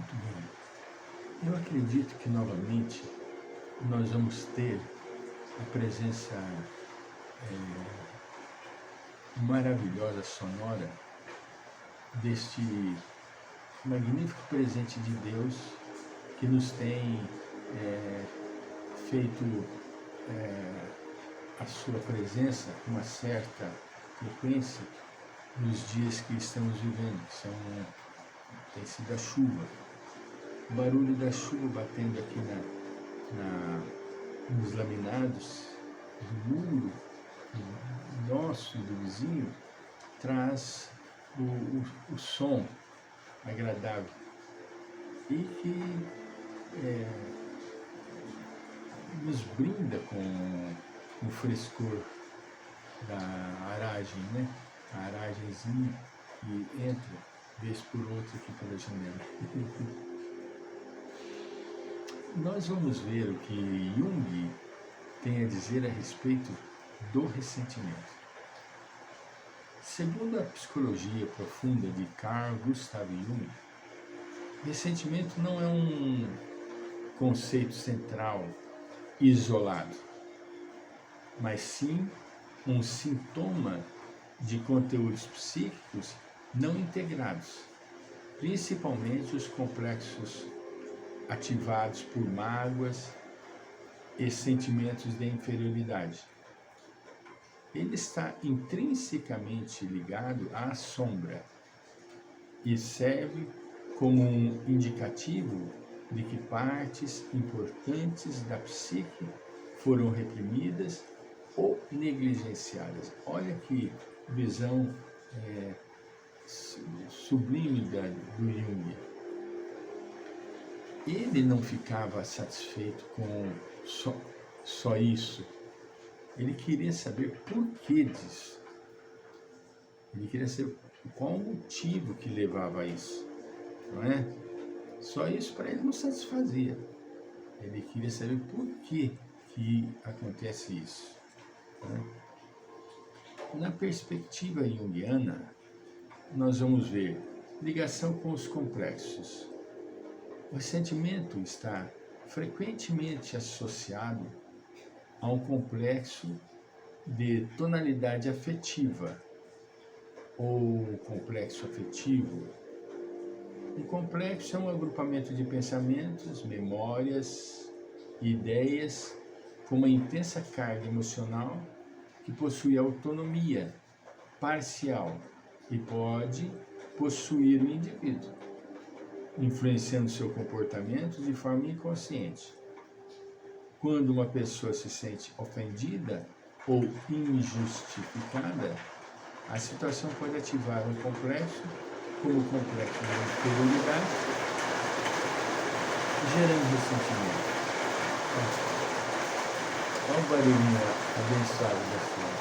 Muito bem. Eu acredito que novamente nós vamos ter a presença maravilhosa, sonora, deste magnífico presente de Deus que nos tem feito a sua presença com uma certa frequência nos dias que estamos vivendo, que tem sido a chuva. O barulho da chuva batendo aqui nos laminados do muro nosso e do vizinho traz o som agradável e que nos brinda com o frescor da aragem, né? A aragenzinha que entra vez por outra aqui pela janela. Nós vamos ver o que Jung tem a dizer a respeito do ressentimento. Segundo a psicologia profunda de Carl Gustav Jung, ressentimento não é um conceito central isolado, mas sim um sintoma de conteúdos psíquicos não integrados, principalmente os complexos ativados por mágoas e sentimentos de inferioridade. Ele está intrinsecamente ligado à sombra e serve como um indicativo de que partes importantes da psique foram reprimidas ou negligenciadas. Olha que visão sublime do Jung. Ele não ficava satisfeito com só isso. Ele queria saber por que disso. Ele queria saber qual o motivo que levava a isso. Não é? Só isso para ele não satisfazia. Ele queria saber por que acontece isso. Né? Na perspectiva junguiana, nós vamos ver ligação com os complexos. O ressentimento está frequentemente associado a um complexo de tonalidade afetiva ou complexo afetivo. Um complexo é um agrupamento de pensamentos, memórias e ideias com uma intensa carga emocional que possui autonomia parcial e pode possuir o indivíduo, influenciando seu comportamento de forma inconsciente. Quando uma pessoa se sente ofendida ou injustificada, a situação pode ativar um complexo, como o complexo de inferioridade, gerando ressentimento. Olha o barulhinho abençoado da flor.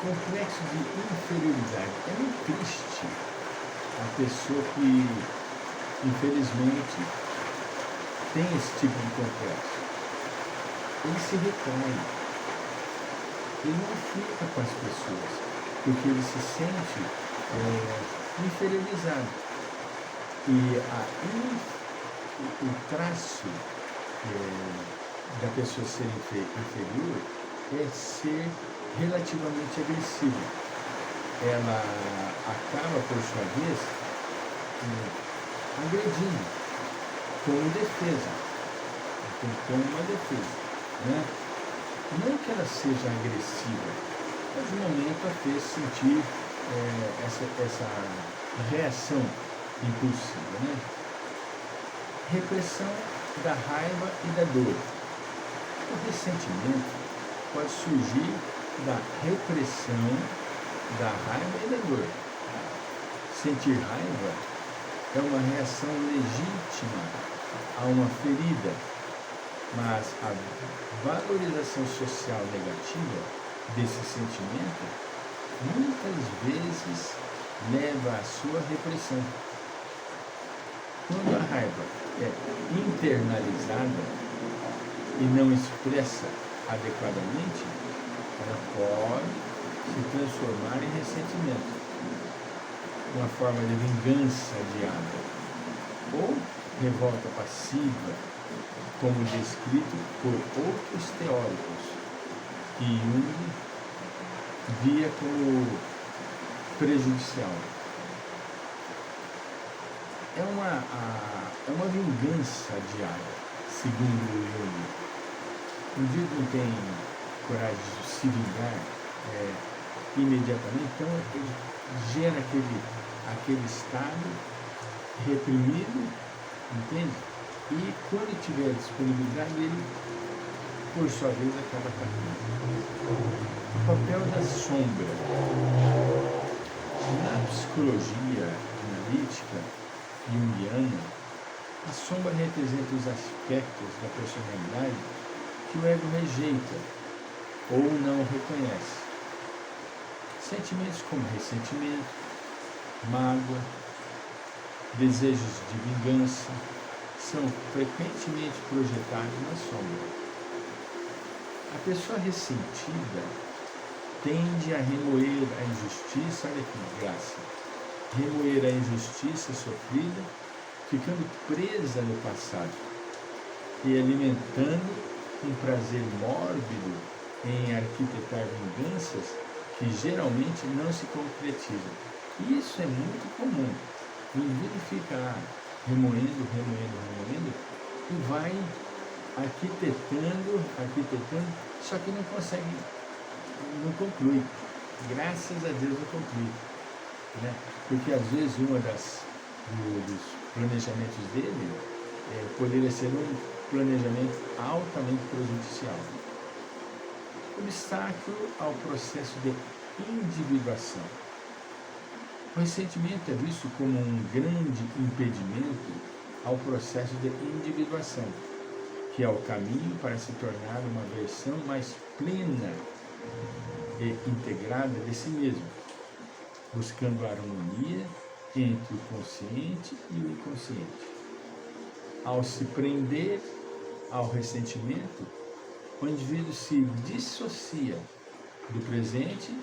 Complexo de inferioridade. É muito triste a pessoa que infelizmente tem esse tipo de complexo. Ele se retrai, ele não fica com as pessoas, porque ele se sente inferiorizado. E o traço da pessoa ser inferior é ser relativamente agressiva. Ela acaba, por sua vez, agredindo, como defesa, como uma defesa, né? Não que ela seja agressiva, mas no momento a fez sentir essa reação impulsiva, né? Repressão da raiva e da dor. O ressentimento pode surgir da repressão da raiva e da dor. Sentir raiva é uma reação legítima a uma ferida, mas a valorização social negativa desse sentimento muitas vezes leva à sua repressão. Quando a raiva é internalizada e não expressa adequadamente, ela pode se transformar em ressentimento. uma forma de vingança adiada, ou revolta passiva, como descrito por outros teóricos, que Jung via como prejudicial. É uma vingança diária, segundo Jung. O indivíduo não tem coragem de se vingar imediatamente, então ele gera aquele estado reprimido, entende? E quando tiver disponibilidade, ele, por sua vez, acaba atacando. O papel da sombra. Na psicologia analítica junguiana, a sombra representa os aspectos da personalidade que o ego rejeita ou não reconhece. Sentimentos como ressentimento, mágoa, desejos de vingança são frequentemente projetados na sombra. A pessoa ressentida tende a remoer a injustiça, olha que graça, remoer a injustiça sofrida, ficando presa no passado e alimentando um prazer mórbido em arquitetar vinganças que geralmente não se concretizam. E isso é muito comum. O indivíduo fica remoendo e vai arquitetando, só que não consegue, não conclui. Graças a Deus não conclui. Né? Porque às vezes dos planejamentos dele poderia ser um planejamento altamente prejudicial. Obstáculo ao processo de individuação. O ressentimento é visto como um grande impedimento ao processo de individuação, que é o caminho para se tornar uma versão mais plena e integrada de si mesmo, buscando a harmonia entre o consciente e o inconsciente. Ao se prender ao ressentimento, o indivíduo se dissocia do presente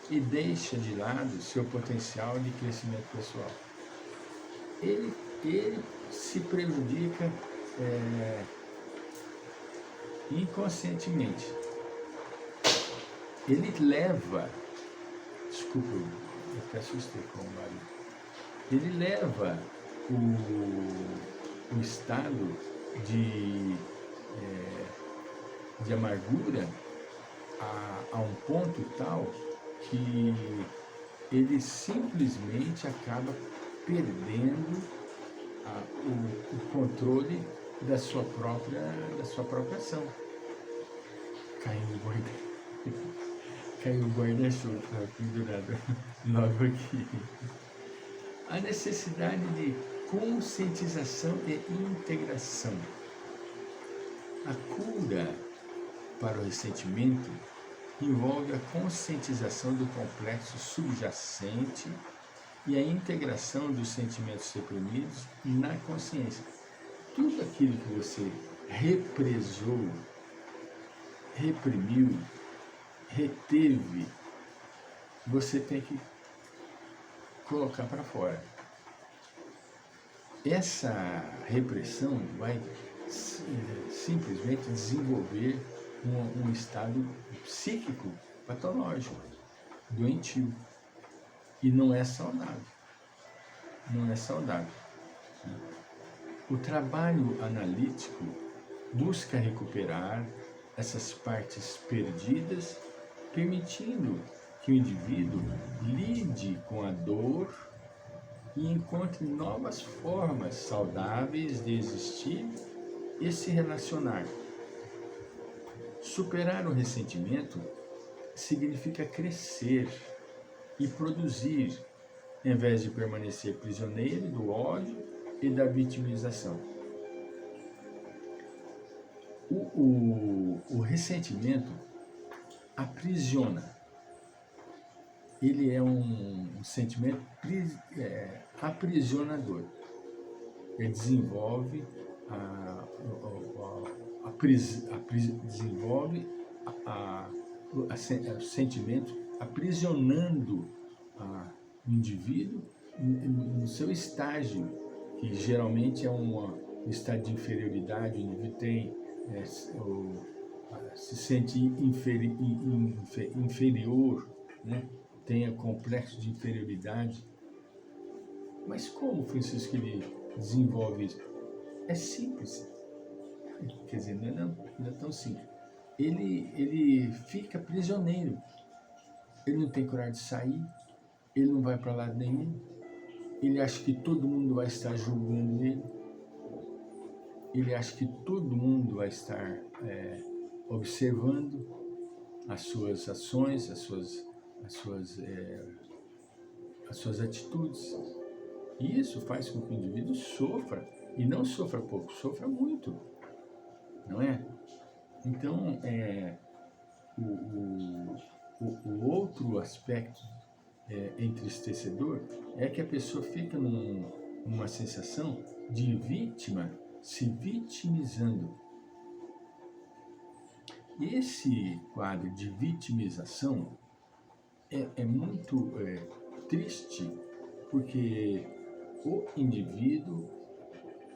e deixa de lado seu potencial de crescimento pessoal. Ele se prejudica inconscientemente. Ele leva, desculpa, eu até assustei com o barulho. Ele leva o estado de amargura a um ponto tal que ele simplesmente acaba perdendo o controle da sua própria ação. Caiu o guarda-chuva pendurado logo aqui. A necessidade de conscientização e integração. A cura para o ressentimento envolve a conscientização do complexo subjacente e a integração dos sentimentos reprimidos na consciência. Tudo aquilo que você represou, reprimiu, reteve, você tem que colocar para fora. Essa repressão vai simplesmente desenvolver um estado psíquico patológico, doentio. E não é saudável. Não é saudável. O trabalho analítico busca recuperar essas partes perdidas, permitindo que o indivíduo lide com a dor e encontre novas formas saudáveis de existir e se relacionar. Superar o ressentimento significa crescer e produzir, em vez de permanecer prisioneiro do ódio e da vitimização. O ressentimento aprisiona. Ele é um sentimento aprisionador. Ele desenvolve o sentimento aprisionando o indivíduo no seu estágio, que geralmente é um estado de inferioridade, o indivíduo tem, se sente inferior, né? Tem complexo de inferioridade. Mas como, Francisco, ele desenvolve isso? É simples. Quer dizer, não é tão simples. Ele fica prisioneiro. Ele não tem coragem de sair, ele não vai para lado nenhum, ele acha que todo mundo vai estar julgando ele acha que todo mundo vai estar observando as suas ações, as suas atitudes. E isso faz com que o indivíduo sofra, e não sofra pouco, sofra muito, não é? Então, o outro aspecto entristecedor é que a pessoa fica numa sensação de vítima, se vitimizando. E esse quadro de vitimização é muito triste, porque o indivíduo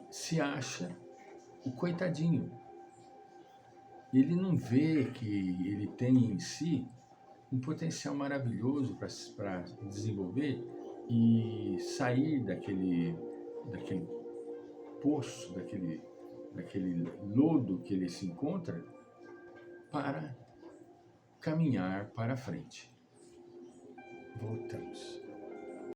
se acha o coitadinho. Ele não vê que ele tem em si um potencial maravilhoso para desenvolver e sair daquele poço, daquele lodo que ele se encontra, para caminhar para frente. Voltamos.